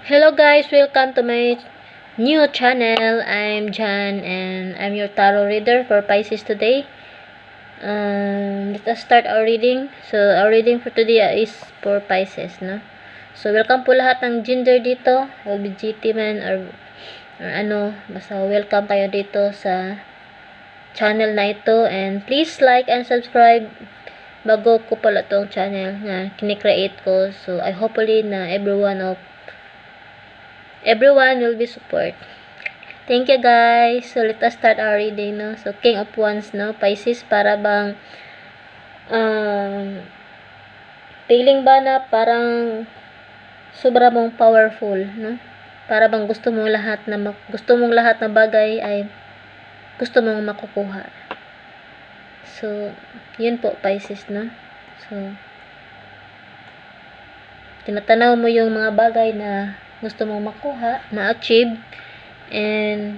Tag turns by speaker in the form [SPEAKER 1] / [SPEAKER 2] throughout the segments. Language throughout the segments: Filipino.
[SPEAKER 1] Hello guys, welcome to my new channel. I'm Jan and I'm your tarot reader for Pisces today. Let us start our reading. So, our reading for today is for Pisces, no? So, welcome po lahat ng gender dito, LGBTQ man or ano, basta welcome kayo dito sa channel na ito, and please like and subscribe. Bago ko pala tong channel na kinikreate ko. So, I hopefully na everyone will be support. Thank you guys. So let us start our reading, no. So King of Wands, no, Pisces, para bang feeling ba na parang sobra mong powerful, no? Para bang gusto mong lahat na bagay ay gusto mong makukuha. So yun po, Pisces, no. So tinatanaw mo yung mga bagay na gusto mong makuha, ma-achieve, and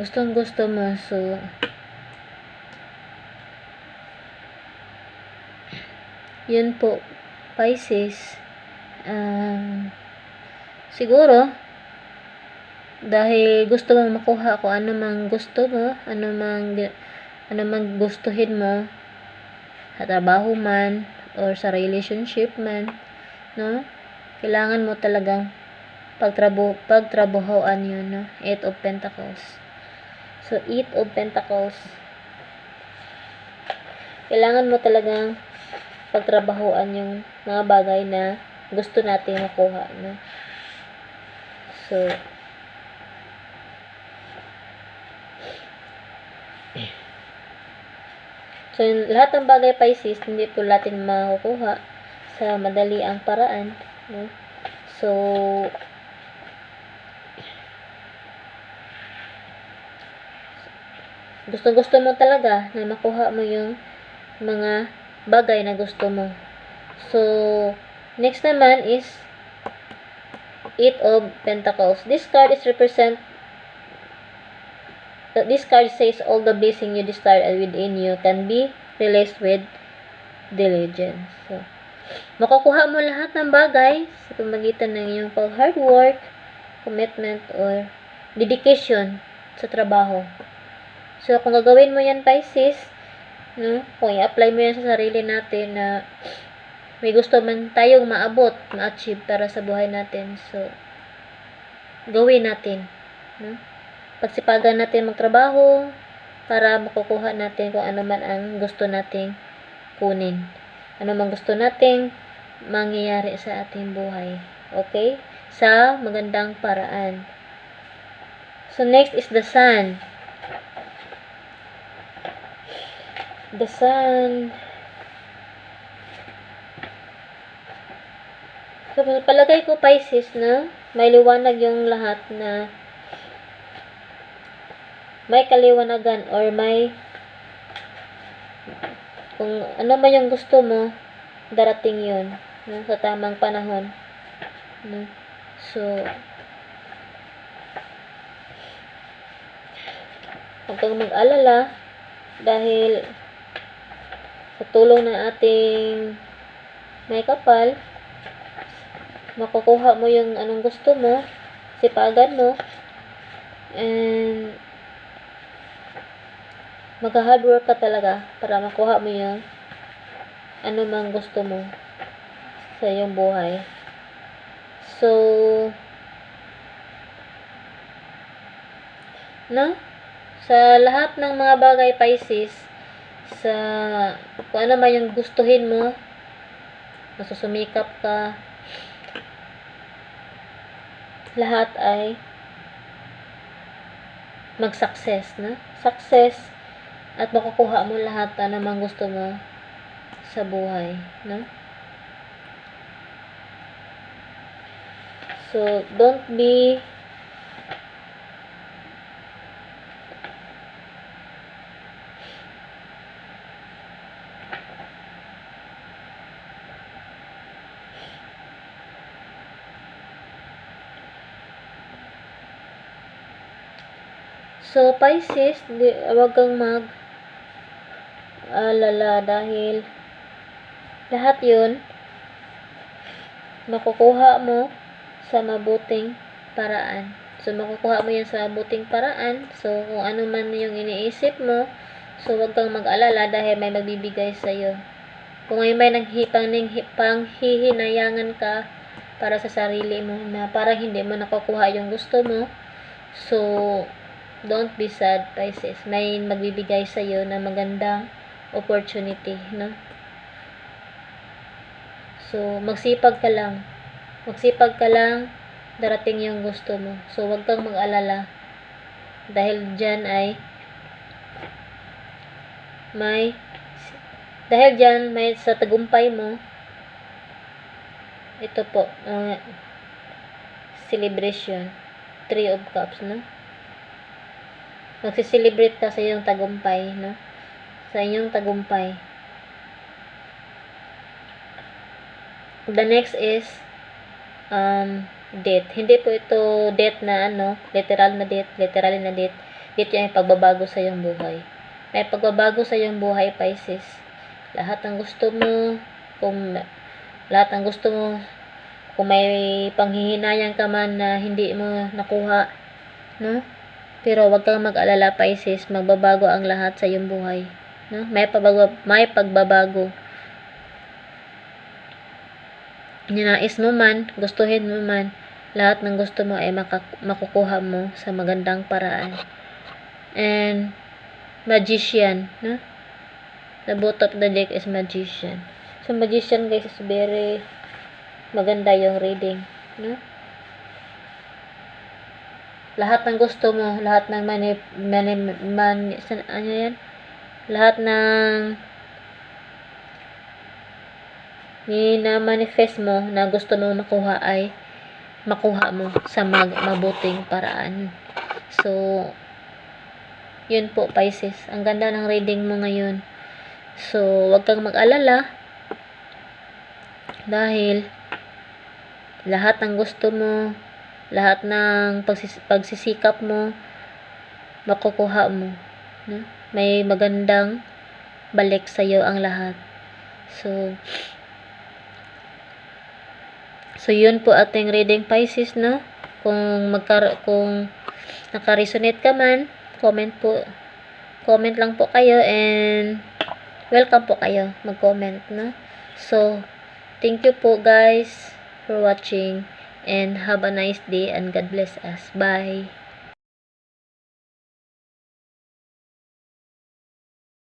[SPEAKER 1] gustong-gusto mo. So yun po, Pisces. Siguro dahil gusto mong makuha kung ano mang gusto mo, ano mang gustuhin mo, sa trabaho man or sa relationship man, no? Kailangan mo talagang pagtrabahoan yun, no? Eight of Pentacles. So, Eight of Pentacles. Kailangan mo talagang pagtrabahoan yung mga bagay na gusto natin makuha, no? So, lahat ng bagay, Pisces, hindi po natin makukuha sa madali ang paraan, no? So, gusto mo talaga na makuha mo yung mga bagay na gusto mo. So, next naman is Eight of Pentacles. This card says all the blessing you desire within you can be realized with diligence. So, makukuha mo lahat ng bagay sa pamamagitan ng iyong hard work, commitment, or dedication sa trabaho. So, kung gagawin mo yan, Pisces, no? Kung i-apply mo yan sa sarili natin na may gusto man tayong maabot, ma-achieve para sa buhay natin. So, gawin natin, no? Pagsipagan natin magtrabaho para makukuha natin kung ano man ang gusto nating kunin. Ano man gusto nating mangyayari sa ating buhay. Okay? Sa magandang paraan. So, next is the Sun. The Sun. So, palagay ko, Pisces, na may liwanag yung lahat, na may kaliwanagan or may kung ano man yung gusto mo, darating yun, no? Sa tamang panahon, no? So, huwag kang mag-alala dahil sa tulong ng ating may kapal, makukuha mo yung anong gusto mo, sipagan mo, and mag-hard work ka talaga para makuha mo yung ano mang gusto mo sa iyong buhay. So, no? Sa lahat ng mga bagay, Pisces, sa kung ano man yung gustuhin mo, masusumikap ka, lahat ay mag-success, no? Success, at makukuha mo lahat na namang gusto mo sa buhay, no? So, don't be So, Pisces, wag kang mag-alala dahil lahat yun makukuha mo sa mabuting paraan. So, makukuha mo yan sa mabuting paraan. So, kung ano man yung iniisip mo, so, huwag kang mag-alala dahil may magbibigay sa'yo. Kung may panghihinayangan ka para sa sarili mo na parang hindi mo nakukuha yung gusto mo, so, don't be sad, Pisces. May magbibigay sa'yo na magandang opportunity, no? So, magsipag ka lang. Magsipag ka lang, darating yung gusto mo. So, huwag kang mag-alala. Dahil dyan may sa tagumpay mo, ito po, celebration. 3 of Cups, no? Magsiselebrate ka sa iyong tagumpay, no? Sa inyong tagumpay. The next is, death. Hindi po ito death na literal na death. Death yung pagbabago sa iyong buhay. May pagbabago sa iyong buhay, Pisces. Lahat ng gusto mo, kung may panghihinayang ka man na hindi mo nakuha, no? Pero wag kang mag-alala, Pisces, magbabago ang lahat sa iyong buhay, no? May pagbabago. Ninais mo man, gustuhin mo man, lahat ng gusto mo ay makukuha mo sa magandang paraan. And Magician, no? The bottom of the deck is Magician. So, Magician, guys, is very maganda yung reading, no? Lahat ng gusto mo, lahat ng lahat ng manifest mo na gusto mo makuha ay makuha mo sa mabuting paraan. So, yun po, Pisces. Ang ganda ng reading mo ngayon. So, wag kang mag-alala dahil lahat ng gusto mo, lahat ng pagsisikap mo, makukuha mo, no? May magandang balik sa iyo ang lahat. So yun po ating reading, Pisces, no? Kung naka-resonate ka man, comment lang po kayo, and welcome po kayo mag-comment, no? So, thank you po, guys, for watching, and have a nice day, and God bless us. Bye!